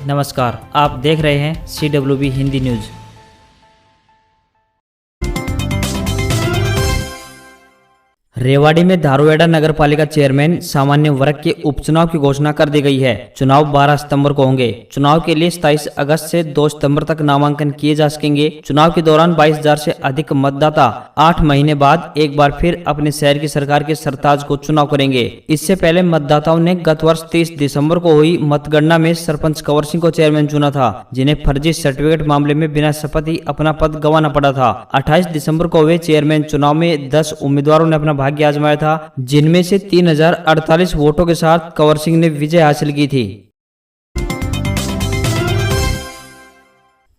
नमस्कार, आप देख रहे हैं CWB हिंदी न्यूज। रेवाड़ी में धारूहेड़ा नगर पालिका चेयरमैन सामान्य वर्ग के उपचुनाव की घोषणा कर दी गई है। चुनाव 12 सितंबर को होंगे। चुनाव के लिए 27 अगस्त से 2 सितंबर तक नामांकन किए जा सकेंगे। चुनाव के दौरान 22,000 से अधिक मतदाता 8 महीने बाद एक बार फिर अपने शहर की सरकार के सरताज को चुनाव करेंगे। इससे पहले मतदाताओं ने गत वर्ष 30 दिसंबर को हुई मतगणना में सरपंच कंवर सिंह को चेयरमैन चुना था, जिन्हें फर्जी सर्टिफिकेट मामले में बिना शपथ ही अपना पद गंवाना पड़ा था। 28 दिसंबर को हुए चेयरमैन चुनाव में 10 उम्मीदवारों ने अपना भाग्य आजमाया था, जिनमें से 3048 वोटों के साथ कंवर सिंह ने विजय हासिल की थी।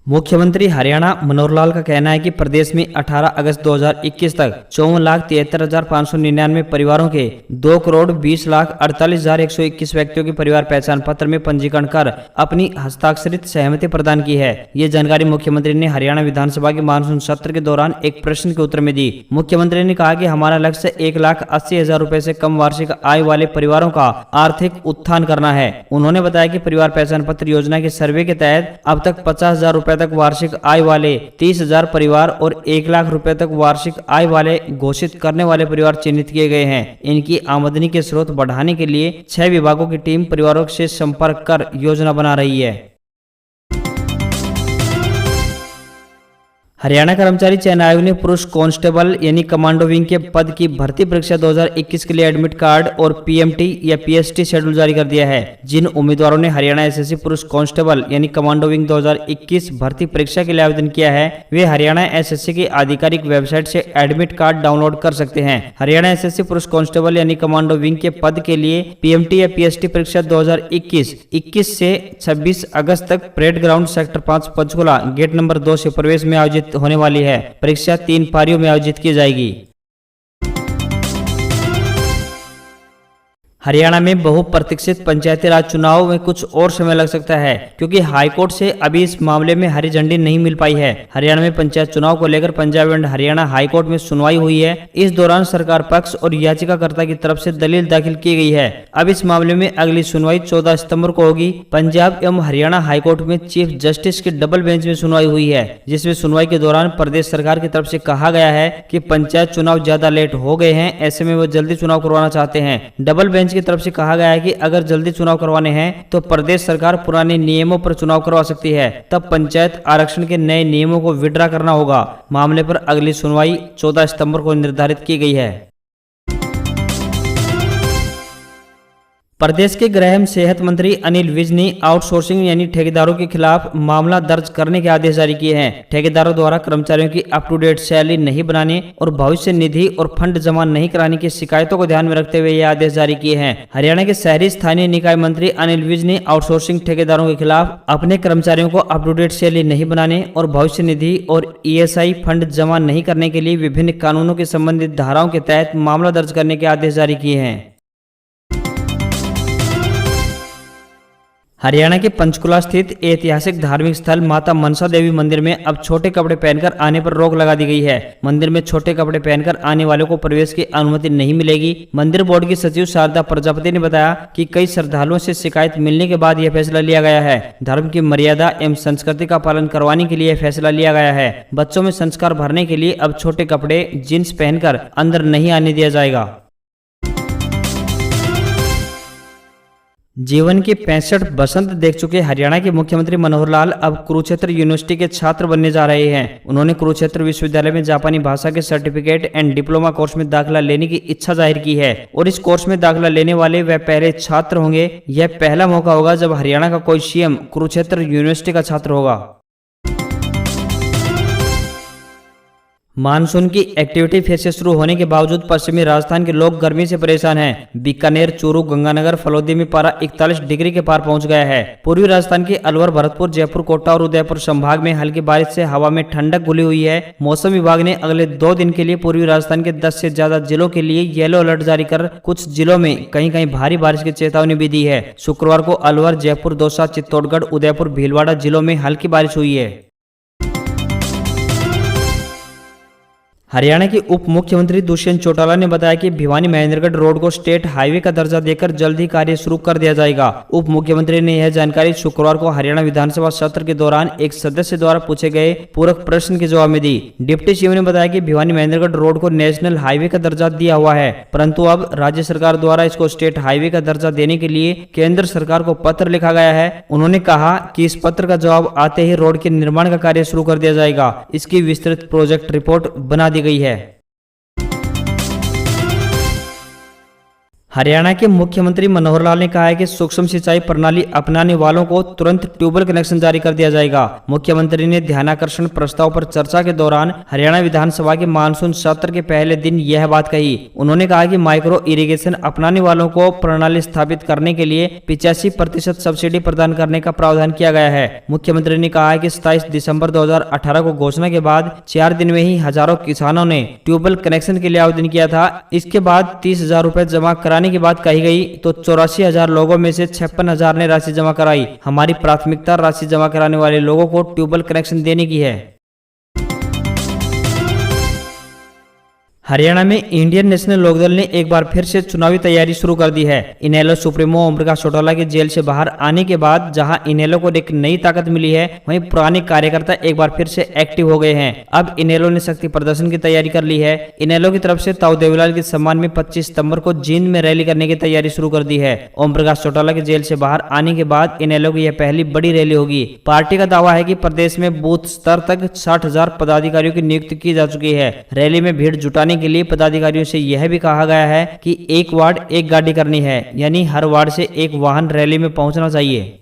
मुख्यमंत्री हरियाणा मनोहर लाल का कहना है कि प्रदेश में 18 अगस्त 2021 तक 54,73,599 परिवारों के 2,20,48,121 व्यक्तियों के परिवार पहचान पत्र में पंजीकरण कर अपनी हस्ताक्षरित सहमति प्रदान की है। ये जानकारी मुख्यमंत्री ने हरियाणा विधानसभा के मानसून सत्र के दौरान एक प्रश्न के उत्तर में दी। मुख्यमंत्री ने कहा कि हमारा लक्ष्य 1,80,000 रुपए से कम वार्षिक आय वाले परिवारों का आर्थिक उत्थान करना है। उन्होंने बताया कि परिवार पहचान पत्र योजना के सर्वे के तहत अब तक 50,000 रुपए तक वार्षिक आय वाले 30,000 परिवार और 1,00,000 रुपए तक वार्षिक आय वाले घोषित करने वाले परिवार चिन्हित किए गए हैं। इनकी आमदनी के स्रोत बढ़ाने के लिए 6 विभागों की टीम परिवारों से संपर्क कर योजना बना रही है। हरियाणा कर्मचारी चयन आयोग ने पुरुष कांस्टेबल यानी कमांडो विंग के पद की भर्ती परीक्षा 2021 के लिए एडमिट कार्ड और PMT या PST शेड्यूल जारी कर दिया है। जिन उम्मीदवारों ने हरियाणा SSC पुरुष कांस्टेबल यानी कमांडो विंग 2021 भर्ती परीक्षा के लिए आवेदन किया है, वे हरियाणा SSC की आधिकारिक वेबसाइट से एडमिट कार्ड डाउनलोड कर सकते हैं। हरियाणा SSC पुरुष कांस्टेबल यानी कमांडो विंग के पद के लिए PMT या PST परीक्षा 2021 21 से 26 अगस्त तक parade ground sector 5 Panchkula gate number 2 से प्रवेश में आयोजित होने वाली है। परीक्षा 3 पारियों में आयोजित की जाएगी। हरियाणा में बहुप्रतीक्षित पंचायती राज चुनाव में कुछ और समय लग सकता है, क्योंकि हाईकोर्ट से अभी इस मामले में हरी झंडी नहीं मिल पाई है। हरियाणा में पंचायत चुनाव को लेकर पंजाब एंड हरियाणा हाईकोर्ट में सुनवाई हुई है। इस दौरान सरकार पक्ष और याचिकाकर्ता की तरफ से दलील दाखिल की गई है। अब इस मामले में अगली सुनवाई 14 सितंबर को होगी। पंजाब एवं हरियाणा हाईकोर्ट में चीफ जस्टिस के डबल बेंच में सुनवाई हुई है, जिसमें सुनवाई के दौरान प्रदेश सरकार की तरफ से कहा गया है कि पंचायत चुनाव ज्यादा लेट हो गए हैं, ऐसे में वो जल्दी चुनाव करवाना चाहते हैं। डबल बेंच की तरफ से कहा गया है कि अगर जल्दी चुनाव करवाने हैं तो प्रदेश सरकार पुराने नियमों पर चुनाव करवा सकती है, तब पंचायत आरक्षण के नए नियमों को विड्रा करना होगा। मामले पर अगली सुनवाई 14 सितंबर को निर्धारित की गई है। प्रदेश के गृह एवं सेहत मंत्री अनिल विज ने आउटसोर्सिंग यानी ठेकेदारों के खिलाफ मामला दर्ज करने के आदेश जारी किए हैं। ठेकेदारों द्वारा कर्मचारियों की अप टू डेट सैलरी नहीं बनाने और भविष्य निधि और फंड जमा नहीं कराने की शिकायतों को ध्यान में रखते हुए ये आदेश जारी किए हैं। हरियाणा के शहरी स्थानीय निकाय मंत्री अनिल विज ने आउटसोर्सिंग ठेकेदारों के खिलाफ अपने कर्मचारियों को अप टू डेट सैलरी नहीं बनाने और भविष्य निधि और ESI फंड जमा नहीं करने के लिए विभिन्न कानूनों के संबंधित धाराओं के तहत मामला दर्ज करने के आदेश जारी किए हैं। हरियाणा के पंचकुला स्थित ऐतिहासिक धार्मिक स्थल माता मनसा देवी मंदिर में अब छोटे कपड़े पहनकर आने पर रोक लगा दी गई है। मंदिर में छोटे कपड़े पहनकर आने वालों को प्रवेश की अनुमति नहीं मिलेगी। मंदिर बोर्ड की सचिव शारदा प्रजापति ने बताया कि कई श्रद्धालुओं से शिकायत मिलने के बाद यह फैसला लिया गया है। धर्म की मर्यादा एवं संस्कृति का पालन करवाने के लिए फैसला लिया गया है। बच्चों में संस्कार भरने के लिए अब छोटे कपड़े जींस पहनकर अंदर नहीं आने दिया जाएगा। जीवन के 65 बसंत देख चुके हरियाणा के मुख्यमंत्री मनोहर लाल अब कुरुक्षेत्र यूनिवर्सिटी के छात्र बनने जा रहे हैं। उन्होंने कुरुक्षेत्र विश्वविद्यालय में जापानी भाषा के सर्टिफिकेट एंड डिप्लोमा कोर्स में दाखिला लेने की इच्छा जाहिर की है और इस कोर्स में दाखिला लेने वाले वह पहले छात्र होंगे। यह पहला मौका होगा जब हरियाणा का कोई CM कुरुक्षेत्र यूनिवर्सिटी का छात्र होगा। मानसून की एक्टिविटी फिर से शुरू होने के बावजूद पश्चिमी राजस्थान के लोग गर्मी से परेशान हैं। बीकानेर, चूरू, गंगानगर, फलोदी में पारा 41 डिग्री के पार पहुंच गया है। पूर्वी राजस्थान के अलवर, भरतपुर, जयपुर, कोटा और उदयपुर संभाग में हल्की बारिश से हवा में ठंडक घुली हुई है। मौसम विभाग ने अगले 2 दिन के लिए पूर्वी राजस्थान के 10 से ज्यादा जिलों के लिए येलो अलर्ट जारी कर कुछ जिलों में कहीं कहीं भारी बारिश की चेतावनी भी दी है। शुक्रवार को अलवर, जयपुर, दौसा, चित्तौड़गढ़, उदयपुर, भीलवाड़ा जिलों में हल्की बारिश हुई है। हरियाणा के उप मुख्यमंत्री दुष्यंत चौटाला ने बताया कि भिवानी महेंद्रगढ़ रोड को स्टेट हाईवे का दर्जा देकर जल्द ही कार्य शुरू कर दिया जाएगा। उप मुख्यमंत्री ने यह जानकारी शुक्रवार को हरियाणा विधानसभा सत्र के दौरान एक सदस्य द्वारा पूछे गए पूरक प्रश्न के जवाब में दी। डिप्टी सीएम ने बताया कि भिवानी महेंद्रगढ़ रोड को नेशनल हाईवे का दर्जा दिया हुआ है, परंतु अब राज्य सरकार द्वारा इसको स्टेट हाईवे का दर्जा देने के लिए केंद्र सरकार को पत्र लिखा गया है। उन्होंने कहा कि इस पत्र का जवाब आते ही रोड के निर्माण का कार्य शुरू कर दिया जाएगा। इसकी विस्तृत प्रोजेक्ट रिपोर्ट बना दी गई है। हरियाणा के मुख्यमंत्री मनोहर लाल ने कहा है कि सूक्ष्म सिंचाई प्रणाली अपनाने वालों को तुरंत ट्यूबवेल कनेक्शन जारी कर दिया जाएगा। मुख्यमंत्री ने ध्यानाकर्षण प्रस्ताव पर चर्चा के दौरान हरियाणा विधानसभा के मानसून सत्र के पहले दिन यह बात कही। उन्होंने कहा कि माइक्रो इरिगेशन अपनाने वालों को प्रणाली स्थापित करने के लिए 85% सब्सिडी प्रदान करने का प्रावधान किया गया है। मुख्यमंत्री ने कहा है कि 27 दिसंबर 2018 को घोषणा के बाद 4 दिन में ही हजारों किसानों ने ट्यूबवेल कनेक्शन के लिए आवेदन किया था। इसके बाद 30,000 रुपए जमा कराने की बात कही गई तो 84,000 लोगों में से 56,000 ने राशि जमा कराई। हमारी प्राथमिकता राशि जमा कराने वाले लोगों को ट्यूबवेल कनेक्शन देने की है। हरियाणा में इंडियन नेशनल लोकदल ने एक बार फिर से चुनावी तैयारी शुरू कर दी है। इनेलो सुप्रीमो ओम प्रकाश चौटाला के जेल से बाहर आने के बाद जहां इनेलो को एक नई ताकत मिली है, वहीं पुराने कार्यकर्ता एक बार फिर से एक्टिव हो गए हैं। अब इनेलो ने शक्ति प्रदर्शन की तैयारी कर ली है। इनेलो की तरफ से ताऊ देवीलाल के सम्मान में 25 सितंबर को जींद में रैली करने की तैयारी शुरू कर दी है। ओम प्रकाश चौटाला के जेल से बाहर आने के बाद इनेलो की यह पहली बड़ी रैली होगी। पार्टी का दावा है कि प्रदेश में बूथ स्तर तक 60,000 पदाधिकारियों की नियुक्ति की जा चुकी है। रैली में भीड़ जुटाने के लिए पदाधिकारियों से यह भी कहा गया है कि एक वार्ड एक गाड़ी करनी है, यानी हर वार्ड से एक वाहन रैली में पहुंचना चाहिए।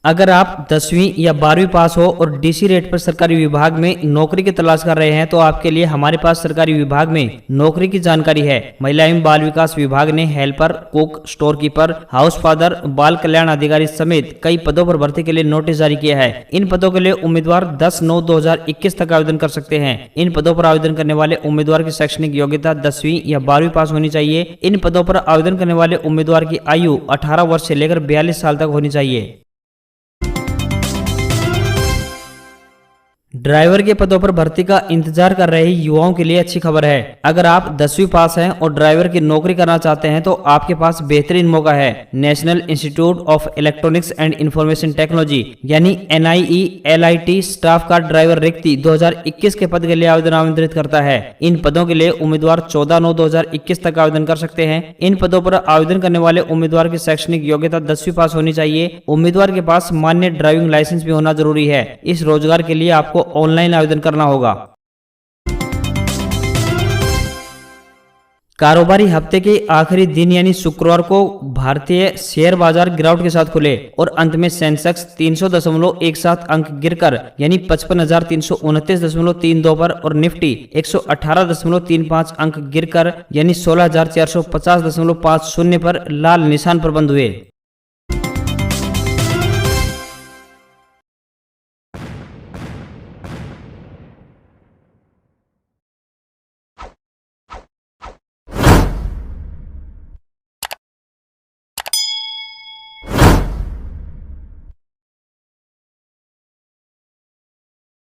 अगर आप 10वीं या 12वीं पास हो और डीसी रेट पर सरकारी विभाग में नौकरी की तलाश कर रहे हैं तो आपके लिए हमारे पास सरकारी विभाग में नौकरी की जानकारी है। महिला एवं बाल विकास विभाग ने helper, cook, store keeper, house father, बाल कल्याण अधिकारी समेत कई पदों पर भर्ती के लिए नोटिस जारी किया है। इन पदों के लिए उम्मीदवार 10/9/2021 तक आवेदन कर सकते हैं। इन पदों पर आवेदन करने वाले उम्मीदवार की शैक्षणिक योग्यता 10वीं या 12वीं पास होनी चाहिए। इन पदों पर आवेदन करने वाले उम्मीदवार की आयु 18 वर्ष से लेकर 42 साल तक होनी चाहिए। ड्राइवर के पदों पर भर्ती का इंतजार कर रहे युवाओं के लिए अच्छी खबर है। अगर आप 10वीं पास हैं और ड्राइवर की नौकरी करना चाहते हैं तो आपके पास बेहतरीन मौका है। National institute of electronics and information technology यानी NIELIT स्टाफ कार ड्राइवर रिक्ति 2021 के पद के लिए आवेदन आमंत्रित करता है। इन पदों के लिए उम्मीदवार 14/9/2021 तक आवेदन कर सकते हैं। इन पदों पर आवेदन करने वाले उम्मीदवार की शैक्षणिक योग्यता 10वीं पास होनी चाहिए। उम्मीदवार के पास मान्य ड्राइविंग लाइसेंस भी होना जरूरी है। इस रोजगार के लिए आपको ऑनलाइन आवेदन करना होगा। कारोबारी हफ्ते के आखिरी दिन यानी शुक्रवार को भारतीय शेयर बाजार गिरावट के साथ खुले और अंत में सेंसेक्स 300.17 अंक गिरकर यानी 55,329.32 पर और निफ्टी 118.35 अंक गिरकर यानी 16,450.50 पर लाल निशान पर बंद हुए।